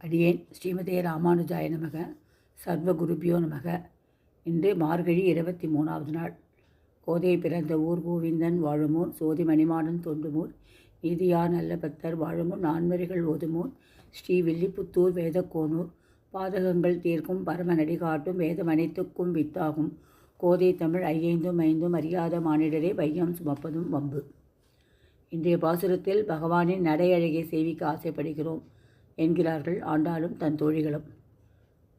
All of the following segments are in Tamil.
அடியேன் ஸ்ரீமதே ராமானுஜாய நமக. சர்வகுருபியோ நமக. இன்று மார்கழி 23வது நாள். கோதை பிறந்த ஊர் கோவிந்தன் வாழுமூர், சோதி மணிமாடன் தோன்றுமூர், நீதியார் நல்ல பக்தர் வாழுமூர், நான்மறைகள் ஓதுமூர், ஸ்ரீ வில்லிபுத்தூர் வேதக்கோனூர், பாதகங்கள் தீர்க்கும் பரமநடி காட்டும் வேதம் அனைத்துக்கும் வித்தாகும், கோதை தமிழ் ஐயைந்தும் ஐந்தும் அறியாத மானிடரே வையம் சுமப்பதும் வம்பு. இன்றைய பாசுரத்தில் பகவானின் நடையழகை சேவிக்க ஆசைப்படுகிறோம் என்கிறார்கள் ஆண்டாளும் தன் தோழிகளும்.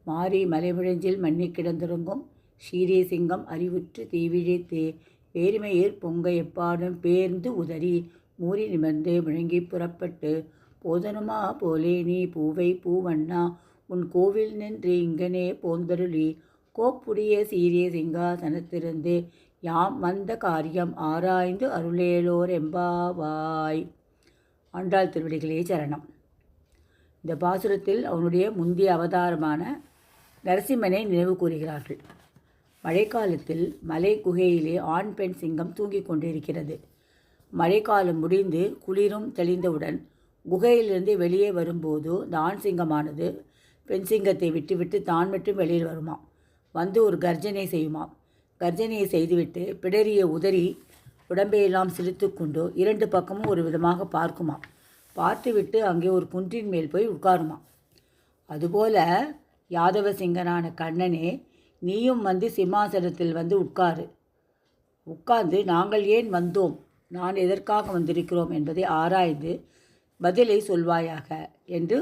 மாறி மலைமுழஞ்சில் மன்னி கிடந்திருங்கும் சீரிய சிங்கம் அறிவுற்று தீவிழித்தே வேறுமையேற் பொங்க எப்பாடும் பேர்ந்து உதறி மூறி நிமிர்ந்து முழங்கி புறப்பட்டு போதனுமா போலே நீ பூவை பூவண்ணா உன் கோவில் நின்று இங்கனே போந்தருளி கோப்புடைய சீரிய சிங்காசனத்திருந்து யாம் வந்த காரியம் ஆராய்ந்து அருளேலோர் எம்பாவாய். ஆண்டாள் திருவடிகளே சரணம். இந்த பாசுரத்தில் அவனுடைய முந்தைய அவதாரமான நரசிம்மனை நினைவு கூறுகிறார்கள். மழைக்காலத்தில் மலை குகையிலே ஆண் பெண் சிங்கம் தூங்கிக் கொண்டிருக்கிறது. மழைக்காலம் முடிந்து குளிரும் தெளிந்தவுடன் குகையிலிருந்து வெளியே வரும்போது இந்த ஆண் சிங்கமானது பெண் சிங்கத்தை விட்டுவிட்டு தான் மட்டும் வெளியில் வருமாம். வந்து ஒரு கர்ஜனை செய்யுமாம். கர்ஜனையை செய்துவிட்டு பிடரியை உதறி உடம்பையெல்லாம் சிரித்து கொண்டு இரண்டு பக்கமும் ஒரு விதமாக பார்க்குமாம். பார்த்துவிட்டு அங்கே ஒரு குன்றின் மேல் போய் உட்காருமா. அதுபோல யாதவ சிங்கனான கண்ணனே, நீயும் வந்து சிம்மாசனத்தில் வந்து உட்கார்ந்து நாங்கள் ஏன் வந்தோம், நான் எதற்காக வந்திருக்கிறோம் என்பதை ஆராய்ந்து பதிலை சொல்வாயாக என்று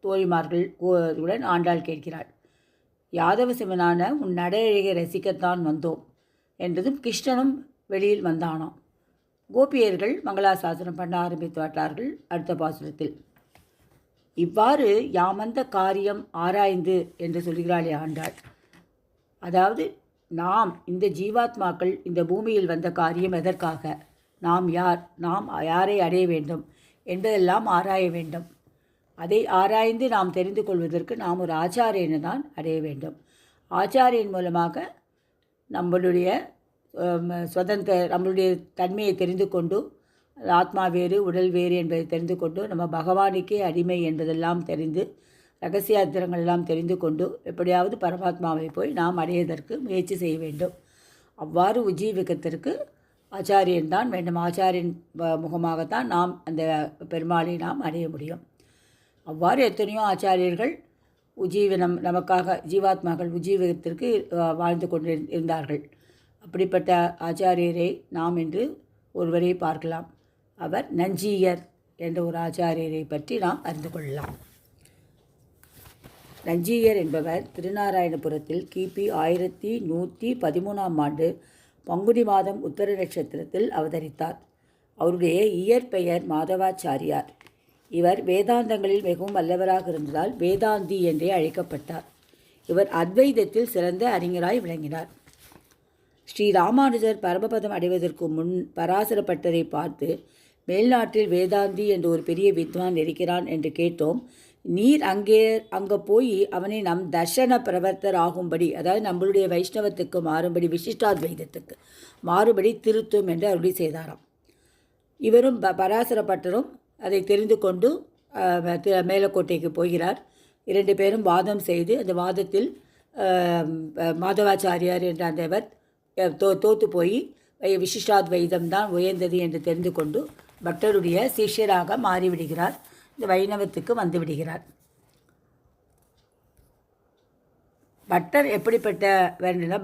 தோழிமார்களுடன் ஆண்டாள் கேட்கிறாள். யாதவ சிவனான உன் நடையழகை ரசிக்கத்தான் வந்தோம் என்றதும் கிருஷ்ணனும் வெளியில் வந்தானாம். கோபியர்கள் மங்களாசாசனம் பண்ண ஆரம்பித்துவிட்டார்கள். அடுத்த பாசுரத்தில் இவ்வாறு யாமந்த காரியம் ஆராய்ந்து என்று சொல்கிறாளே ஆண்டாள். அதாவது நாம் இந்த ஜீவாத்மாக்கள் இந்த பூமியில் வந்த காரியம் எதற்காக, நாம் யார், நாம் யாரை அடைய வேண்டும் என்பதெல்லாம் ஆராய வேண்டும். அதை ஆராய்ந்து நாம் தெரிந்து கொள்வதற்கு நாம் ஒரு ஆச்சாரியனை தான் அடைய வேண்டும். ஆச்சாரியன் மூலமாக நம்மளுடைய நம்மளுடைய தன்மையை தெரிந்து கொண்டு, ஆத்மா வேறு உடல் வேறு என்பதை தெரிந்து கொண்டு, நம்ம பகவானுக்கே அடிமை என்பதெல்லாம் தெரிந்து, ரகசியாத்திரங்கள் எல்லாம் தெரிந்து கொண்டு எப்படியாவது பரமாத்மாவை போய் நாம் அடைவதற்கு முயற்சி செய்ய வேண்டும். அவ்வாறு உஜ்ஜீவிக்கத்திற்கு ஆச்சாரியன் தான் வேண்டும். ஆச்சாரியன் முகமாகத்தான் நாம் அந்த பெருமாளை நாம் அடைய முடியும். அவ்வாறு எத்தனையோ ஆச்சாரியர்கள் நமக்காக ஜீவாத்மாக்கள் உஜ்ஜீவகத்திற்கு வாழ்ந்து கொண்டு இருந்தார்கள். அப்படிப்பட்ட ஆச்சாரியரை நாம் இன்று ஒருவரை பார்க்கலாம். அவர் நஞ்சியர் என்ற ஒரு ஆச்சாரியரை பற்றி நாம் அறிந்து கொள்ளலாம். நஞ்சியர் என்பவர் திருநாராயணபுரத்தில் கிபி 1113ஆம் ஆண்டு பங்குனி மாதம் உத்தர நட்சத்திரத்தில் அவதரித்தார். அவருடைய இயற்பெயர் மாதவாச்சாரியார். இவர் வேதாந்தங்களில் மிகவும் வல்லவராக இருந்ததால் வேதாந்தி என்றே அழைக்கப்பட்டார். இவர் அத்வைதத்தில் சிறந்த அறிஞராய் விளங்கினார். ஸ்ரீ ராமானுஜர் பரமபதம் அடைவதற்கு முன் பராசரப்பட்டரை பார்த்து, மேல்நாட்டில் வேதாந்தி என்று ஒரு பெரிய வித்வான் இருக்கிறான் என்று கேட்டோம். நீர் அங்கே போய் அவனை நம் தர்ஷன பிரவர்த்தர் ஆகும்படி, அதாவது நம்மளுடைய வைஷ்ணவத்துக்கு மாறும்படி, விசிஷ்டாத்வைதத்துக்கு மாறுபடி திருத்தும் என்று அருளி செய்தாராம். இவரும் பராசரப்பட்டரும் அதை தெரிந்து கொண்டு மேலக்கோட்டைக்கு போகிறார். 2 பேரும் வாதம் செய்து அந்த வாதத்தில் மாதவாச்சாரியார் என்ற அந்தவர் தோற்று போய் விசிஷ்டாத்வைதம் தான் உயர்ந்தது என்று தெரிந்து கொண்டு பட்டருடைய சிஷ்யராக மாறிவிடுகிறார். இந்த வைணவத்துக்கு வந்து விடுகிறார். பட்டர் எப்படிப்பட்ட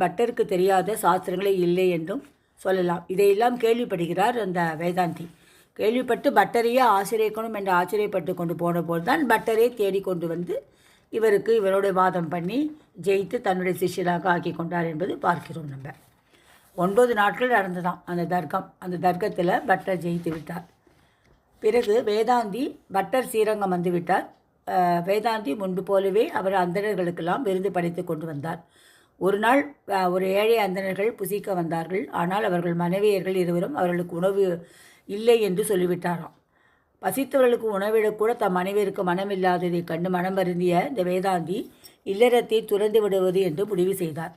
பட்டருக்கு தெரியாத சாஸ்திரங்களே இல்லை என்றும் சொல்லலாம். இதையெல்லாம் கேள்விப்படுகிறார் அந்த வேதாந்தி. கேள்விப்பட்டு பட்டரையே ஆசிரியக்கணும் என்று ஆச்சரியப்பட்டு கொண்டு போன போது தான் பட்டரை தேடிக்கொண்டு வந்து இவரோட வாதம் பண்ணி ஜெயித்து தன்னுடைய சிஷ்யராக ஆக்கி கொண்டார் என்பது பார்க்கிறோம். நம்ம 9 நாட்கள் நடந்துதான் அந்த தர்க்கம். அந்த தர்க்கத்தில் பட்டர் ஜெயித்து விட்டார். பிறகு வேதாந்தி பட்டர் ஸ்ரீரங்கம் வந்து விட்டார். வேதாந்தி முன்பு போலவே அவர் அந்தணர்களுக்கெல்லாம் விருந்து படைத்து கொண்டு வந்தார். ஒரு நாள் ஒரு ஏழை அந்தணர்கள் புசிக்க வந்தார்கள். ஆனால் அவர்கள் மனைவியர்கள் இருவரும் அவர்களுக்கு உணவு இல்லை என்று சொல்லிவிட்டாராம். பசித்தவர்களுக்கு உணவிடக்கூட தம் மனைவியருக்கு மனமில்லாததை கண்டு மனம் வருந்திய இந்த வேதாந்தி இல்லறத்தை துறந்து விடுவது என்று முடிவு செய்தார்.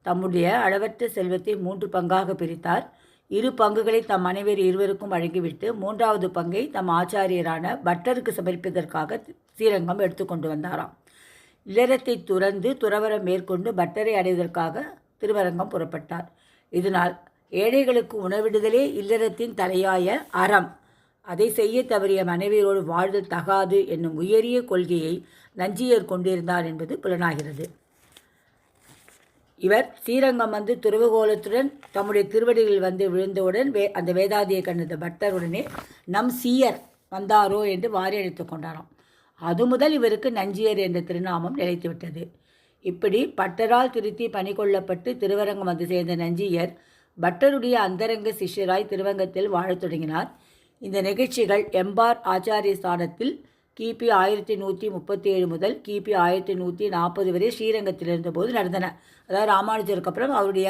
தம்முடைய அளவற்ற செல்வத்தை 3 பங்காக பிரித்தார். 2 பங்குகளை தம் மனைவியர் இருவருக்கும் வழங்கிவிட்டு 3வது பங்கை தம் ஆச்சாரியரான பட்டருக்கு சமர்ப்பிப்பதற்காக ஸ்ரீரங்கம் எடுத்துக்கொண்டு வந்தாராம். இல்லறத்தை துறந்து துறவரம் மேற்கொண்டு பட்டரை அடைவதற்காக திருவரங்கம் புறப்பட்டார். இதனால் ஏழைகளுக்கு உணவிடுதலே இல்லறத்தின் தலையாய அறம். அதை செய்ய தவறிய மனைவியரோடு வாழ்தல் தகாது என்னும் உயரிய கொள்கையை நஞ்சியர் கொண்டிருந்தார் என்பது புலனாகிறது. இவர் ஸ்ரீரங்கம் வந்து துறவுகோலத்துடன் தம்முடைய திருவடிகளில் வந்து விழுந்தவுடன் அந்த வேதாதியை கண்ட பட்டருடனே நம் சீயர் வந்தாரோ என்று வாரி அழைத்து கொண்டாராம். அது முதல் இவருக்கு நஞ்சியர் என்ற திருநாமம் நிலைத்துவிட்டது. இப்படி பட்டரால் திருத்தி பணி கொள்ளப்பட்டு திருவரங்கம் வந்து சேர்ந்த நஞ்சியர் பட்டருடைய அந்தரங்க சிஷ்யராய் திருவங்கத்தில் வாழத் தொடங்கினார். இந்த நிகழ்ச்சிகள் எம்பார் ஆச்சாரிய ஸ்தானத்தில் கிபி 1137 முதல் கிபி 1140 வரை ஸ்ரீரங்கத்தில் இருந்தபோது நடந்தன. அதாவது ராமானுஜருக்கு அப்புறம் அவருடைய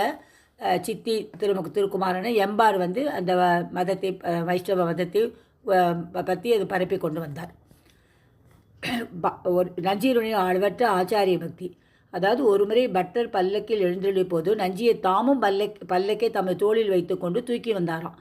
சித்தி திருக்குமாரனை எம்பார் வந்து அந்த மதத்தை வைஷ்ணவ மதத்தை பற்றி அது பரப்பி கொண்டு வந்தார். ஒரு நஞ்சியருடைய அளவற்ற ஆச்சாரிய பக்தி. அதாவது ஒருமுறை பட்டர் பல்லக்கில் எழுந்தருளிய போது நஞ்சியை தாமும் பல்லக்கை தமது தோளில் வைத்து கொண்டு தூக்கி வந்தாராம்.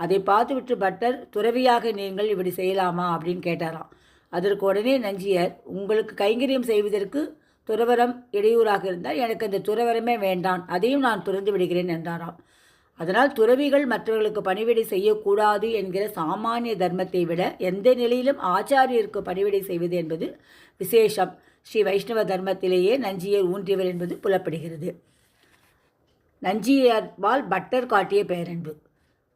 அதை பார்த்துவிட்டு பட்டர், துறவியாக நீங்கள் இப்படி செய்யலாமா அப்படின்னு கேட்டாராம். அதற்கு உடனே நஞ்சியர், உங்களுக்கு கைங்கரியம் செய்வதற்கு துறவரம் இடையூறாக இருந்தால் எனக்கு அந்த துறவரமே வேண்டான், அதையும் நான் துறந்து விடுகிறேன் என்றாராம். அதனால் துறவிகள் மற்றவர்களுக்கு பணிவிடை செய்யக்கூடாது என்கிற சாமானிய தர்மத்தை விட எந்த நிலையிலும் ஆச்சாரியருக்கு பணிவிடை செய்வது என்பது விசேஷம். ஸ்ரீ வைஷ்ணவ தர்மத்திலேயே நஞ்சியர் ஊன்றியவர் என்பது புலப்படுகிறது. நஞ்சியர்வால் பட்டர் காட்டிய பேரன்பு.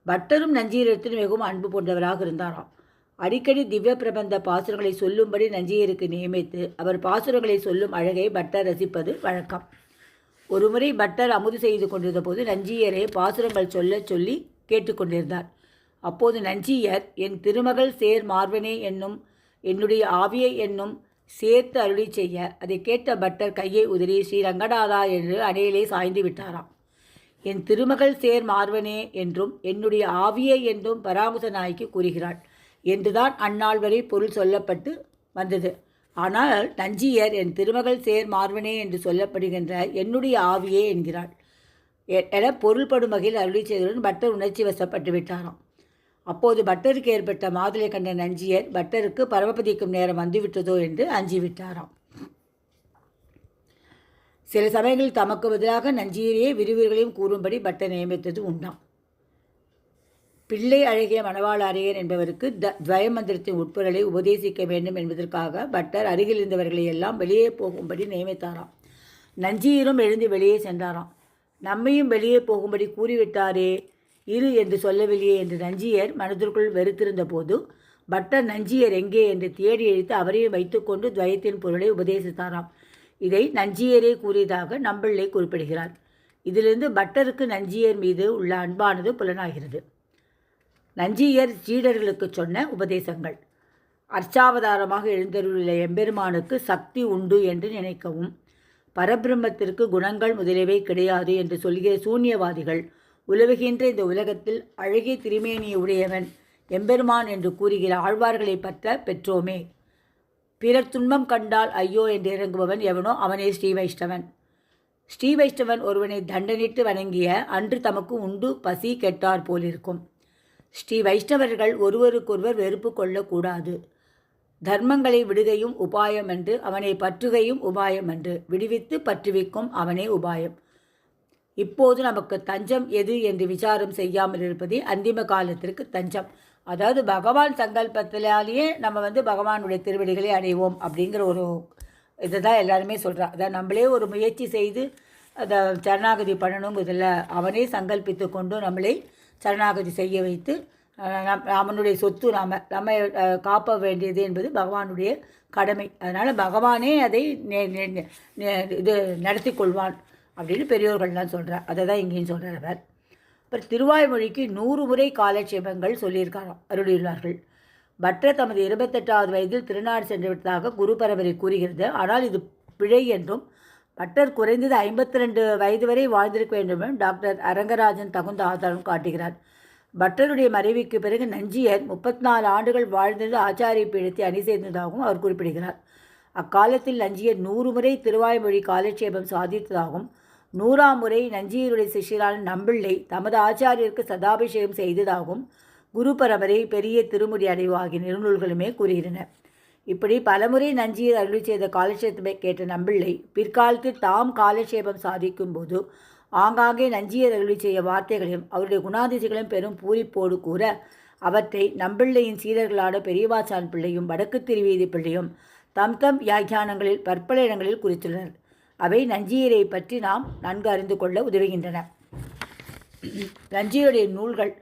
பட்டரும் நஞ்சியரிடத்தில் மிகவும் அன்பு கொண்டவராக இருந்தாராம். அடிக்கடி திவ்ய பிரபந்த பாசுரங்களை சொல்லும்படி நஞ்சியருக்கு நியமித்து அவர் பாசுரங்களை சொல்லும் அழகை பட்டர் ரசிப்பது வழக்கம். ஒருமுறை பட்டர் அமுது செய்து கொண்டிருந்த போது நஞ்சியரை பாசுரங்கள் சொல்லி கேட்டுக்கொண்டிருந்தார். அப்போது நஞ்சியர், என் திருமகள் சேர் மார்வனே என்னும் என்னுடைய ஆவியை என்னும் சேர்த்து அருளி செய்ய அதை கேட்ட பட்டர் கையை உதறி ஸ்ரீ ரங்கநாதா என்று அணையிலே சாய்ந்து விட்டாராம். என் திருமகள் சேர் மார்வனே என்றும் என்னுடைய ஆவியை என்றும் பராமுச நாய்க்கு கூறுகிறாள் என்றுதான் அந்நாள் வரை பொருள் சொல்லப்பட்டு வந்தது. ஆனால் நஞ்சியர் என் திருமகள் சேர் மார்வனே என்று சொல்லப்படுகின்ற என்னுடைய ஆவியே என்கிறாள் என பொருள்படும் வகையில் அருளி செய்தவுடன் பட்டர் உணர்ச்சி வசப்பட்டு விட்டாராம். அப்போது பட்டருக்கு ஏற்பட்ட மாதலை கண்ட நஞ்சியர் பட்டருக்கு பரமபதிக்கும் நேரம் வந்துவிட்டதோ என்று அஞ்சிவிட்டாராம். சில சமயங்களில் தமக்கு பதிலாக நஞ்சியரையே விரிவுரைகளையும் கூறும்படி பட்டர் நியமித்தது உண்டாம். பிள்ளை அழகிய மணவாள அரையர் என்பவருக்கு துவயமந்திரத்தின் உட்பொருளை உபதேசிக்க வேண்டும் என்பதற்காக பட்டர் அருகில் இருந்தவர்களை எல்லாம் வெளியே போகும்படி நியமித்தாராம். நஞ்சியரும் எழுந்து வெளியே சென்றாராம். நம்மையும் வெளியே போகும்படி கூறிவிட்டாரே, இரு என்று சொல்லவில்லையே என்று நஞ்சியர் மனதிற்குள் வெறுத்திருந்த போது பட்டர் நஞ்சியர் எங்கே என்று தேடி அழித்து அவரையும் வைத்துக்கொண்டு துவயத்தின் பொருளை உபதேசித்தாராம். இதை நஞ்சியரே கூறியதாக நம்பிள்ளை குறிப்பிடுகிறார். இதிலிருந்து பட்டருக்கு நஞ்சியர் மீது உள்ள அன்பானது புலனாகிறது. நஞ்சியர் சீடர்களுக்கு சொன்ன உபதேசங்கள். அர்ச்சாவதாரமாக எழுந்தருளுள்ள எம்பெருமானுக்கு சக்தி உண்டு என்று நினைக்கவும், பரபிரம்மத்திற்கு குணங்கள் முதலியவை கிடையாது என்று சொல்கிற சூன்யவாதிகள் உலவுகின்ற இந்த உலகத்தில் அழகிய திருமேனியை உடையவன் எம்பெருமான் என்று கூறுகிற ஆழ்வார்களை பற்ற பெற்றோமே. பிறர் துன்பம் கண்டால் ஐயோ என்று இறங்குபவன் எவனோ அவனே ஸ்ரீ வைஷ்ணவன். ஸ்ரீ வைஷ்ணவன் ஒருவனை தண்டனிட்டு வணங்கிய அன்று தமக்கு உண்டு பசி கெட்டார் போலிருக்கும். ஸ்ரீ வைஷ்ணவர்கள் ஒருவருக்கொருவர் வெறுப்பு கொள்ளக்கூடாது. தர்மங்களை விடுகையும் உபாயம் என்று, அவனை பற்றுகையும் உபாயம் என்று, விடுவித்து பற்றுவிக்கும் அவனே உபாயம். இப்போது நமக்கு தஞ்சம் எது என்று விசாரம் செய்யாமல் இருப்பதே அந்திம காலத்திற்கு தஞ்சம். அதாவது பகவான் சங்கல்பத்திலேயே நம்ம பகவானுடைய திருவடிகளை அடைவோம் அப்படிங்கிற ஒரு இதை தான் எல்லாருமே சொல்கிறா. அதாவது நம்மளே ஒரு முயற்சி செய்து அதை சரணாகதி பண்ணணும். இதில் அவனே சங்கல்பித்து கொண்டு நம்மளை சரணாகதி செய்ய வைத்து அவனுடைய சொத்து நம்ம காப்ப வேண்டியது என்பது பகவானுடைய கடமை. அதனால் பகவானே அதை இது நடத்தி கொள்வான் அப்படின்னு பெரியோர்கள்லாம் சொல்கிறார். அதை தான் இங்கேயும் சொல்கிறார் அவர். அப்புறம் திருவாய்மொழிக்கு 100 முறை காலட்சேபங்கள் சொல்லியிருக்காராம், அருளியுள்ளார்கள். பட்டர் தமது 28வது வயதில் திருநாடு சென்று விட்டதாக குரு பரம்பரை கூறுகிறது. ஆனால் இது பிழை என்றும் பட்டர் குறைந்தது 52 வயது வரை வாழ்ந்திருக்க வேண்டும் டாக்டர் அரங்கராஜன் தகுந்த ஆதாரம் காட்டுகிறார். பட்டருடைய மறைவுக்கு பிறகு நஞ்சியர் 34 ஆண்டுகள் வாழ்ந்தது ஆச்சாரிய பீடத்தை அணி சேர்ந்ததாகவும் அவர் குறிப்பிடுகிறார். அக்காலத்தில் நஞ்சியர் 100 முறை திருவாய்மொழி காலட்சேபம் சாதித்ததாகவும் 100ஆம் முறை நஞ்சியருடைய சிஷ்யரான நம்பிள்ளை தமது ஆச்சாரியருக்கு சதாபிஷேகம் செய்ததாகவும் குரு பரம்பரை பெரிய திருமுடி அடைவு ஆகிய நெருநூல்களுமே கூறுகின்றன. இப்படி பலமுறை நஞ்சியர் அருளி செய்த காலட்சேபத்தை கேட்ட நம்பிள்ளை பிற்காலத்தில் தாம் காலட்சேபம் சாதிக்கும் போது ஆங்காங்கே நஞ்சியர் அருளி செய்ய வார்த்தைகளையும் அவருடைய குணாதிசைகளையும் பெரும் பூரிப்போடு கூற அவற்றை நம்பிள்ளையின் சீடர்களான பெரியவாச்சான் பிள்ளையும் வடக்கு திருவீதி பிள்ளையும் தம் தம் வியாக்கியானங்களில் பற்பல இடங்களில் குறித்துள்ளனர். அவை நஞ்சியரை பற்றி நாம் நன்கு அறிந்து கொள்ள உதவுகின்றன. நஞ்சியருடைய நூல்கள்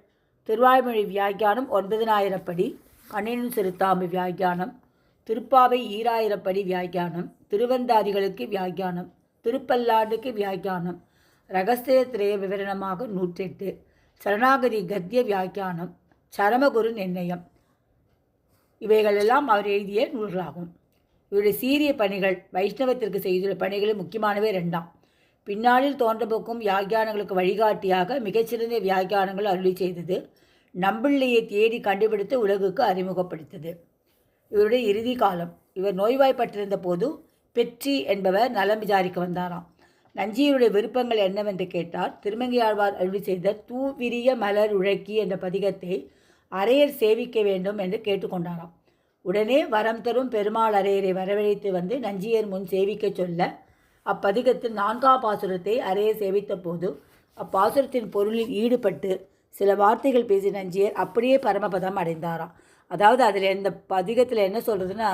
திருவாய்மொழி வியாக்கியானம் 9000 படி, கண்ணினும் சிறுத்தாம்பு வியாக்கியானம், திருப்பாவை 2000 படி வியாக்கியானம், திருவந்தாதிகளுக்கு வியாக்கியானம், திருப்பல்லாண்டுக்கு வியாக்கியானம், ரகசிய திரய விவரணமாக 108, சரணாகதி கத்திய வியாக்கியானம், சரமகுரு நிர்ணயம், இவைகளெல்லாம் அவர் எழுதிய நூல்களாகும். இவருடைய சீரிய பணிகள் வைஷ்ணவத்திற்கு செய்துள்ள பணிகளில் முக்கியமானவை 2ஆம். பின்னாளில் தோன்றப்போக்கும் வியாக்கியானங்களுக்கு வழிகாட்டியாக மிகச்சிறந்த வியாக்கியானங்கள் அருளி செய்தது, நம்பிள்ளையை தேடி கண்டுபிடித்து உலகுக்கு அறிமுகப்படுத்தது. இவருடைய இறுதி காலம். இவர் நோய்வாய்ப்பட்டிருந்த போது பெற்றி என்பவர் நலம் விசாரிக்க வந்தாராம். நஞ்சியருடைய விருப்பங்கள் என்னவென்று கேட்டார். திருமங்கையாழ்வார் அருளி செய்த தூவிரிய மலர் உழக்கி என்ற பதிகத்தை அரையர் சேவிக்க வேண்டும் என்று கேட்டுக்கொண்டாராம். உடனே வரம் தரும் பெருமாள் அரையரை வரவழைத்து வந்து நஞ்சியர் முன் சேவிக்க சொல்ல அப்பதிகத்தில் 4ஆம் பாசுரத்தை அரையர் சேவித்த போது அப்பாசுரத்தின் பொருளில் ஈடுபட்டு சில வார்த்தைகள் பேசி நஞ்சியர் அப்படியே பரமபதம் அடைந்தாராம். அதாவது அதில் இந்த பதிகத்தில் என்ன சொல்கிறதுன்னா,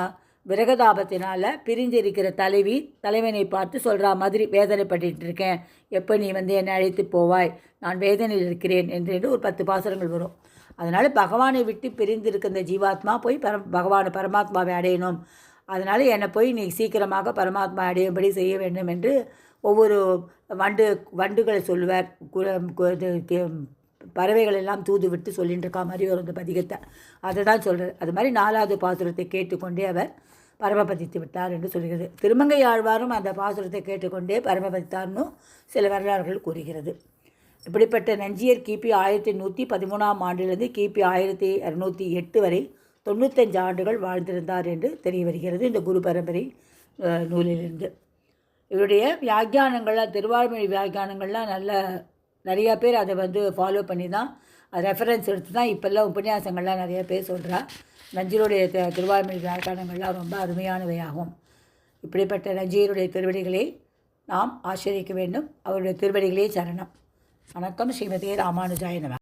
விரகதாபத்தினால் பிரிஞ்சிருக்கிற தலைவி தலைவனை பார்த்து சொல்கிற மாதிரி வேதனைப்பட்டு இருக்கேன், எப்போ நீ வந்து என்னை அழைத்து போவாய், நான் வேதனையில் இருக்கிறேன் என்று ஒரு 10 பாசுரங்கள் வரும். அதனால் பகவானை விட்டு பிரிந்திருக்க இந்த ஜீவாத்மா போய் பகவானை பரமாத்மாவை அடையணும், அதனால் என்னை போய் நீ சீக்கிரமாக பரமாத்மா அடையும்படி செய்ய வேண்டும் என்று ஒவ்வொரு வண்டுகளை சொல்லுவார். பறவைகள் எல்லாம் தூது விட்டு சொல்லிட்டு இருக்கா மாதிரி ஒரு அந்த பதிகத்தை அதை தான் சொல்கிறார். அது மாதிரி 4வது பாசுரத்தை கேட்டுக்கொண்டே அவர் பரமபதித்து விட்டார் என்று சொல்கிறது. திருமங்கை ஆழ்வாரும் அந்த பாசுரத்தை கேட்டுக்கொண்டே பரமபதித்தார்னு சில வரலாறுகள் கூறுகிறது. இப்படிப்பட்ட நஞ்சியர் கிபி 1113ஆம் ஆண்டிலிருந்து கிபி 1208 வரை 95 ஆண்டுகள் வாழ்ந்திருந்தார் என்று தெரிய வருகிறது இந்த குரு பரம்பரை நூலிலிருந்து. இவருடைய வியாக்கியானங்கள்லாம் திருவாய்மொழி வியாக்கியானங்கள்லாம் நிறையா பேர் அதை வந்து ஃபாலோ பண்ணி தான் ரெஃபரன்ஸ் எடுத்து தான் இப்போல்லாம் உபன்யாசங்கள்லாம் நிறையா பேர் சொல்கிறா. நஞ்சியருடைய திருவாய்மொழி வியாக்கியானங்கள்லாம் ரொம்ப அருமையானவையாகும். இப்படிப்பட்ட நஞ்சியருடைய திருவடிகளை நாம் ஆசிரியக்க வேண்டும். அவருடைய திருவடிகளே சரணம். வணக்கம். ஸ்ரீமதே ராமானுஜாய நமः.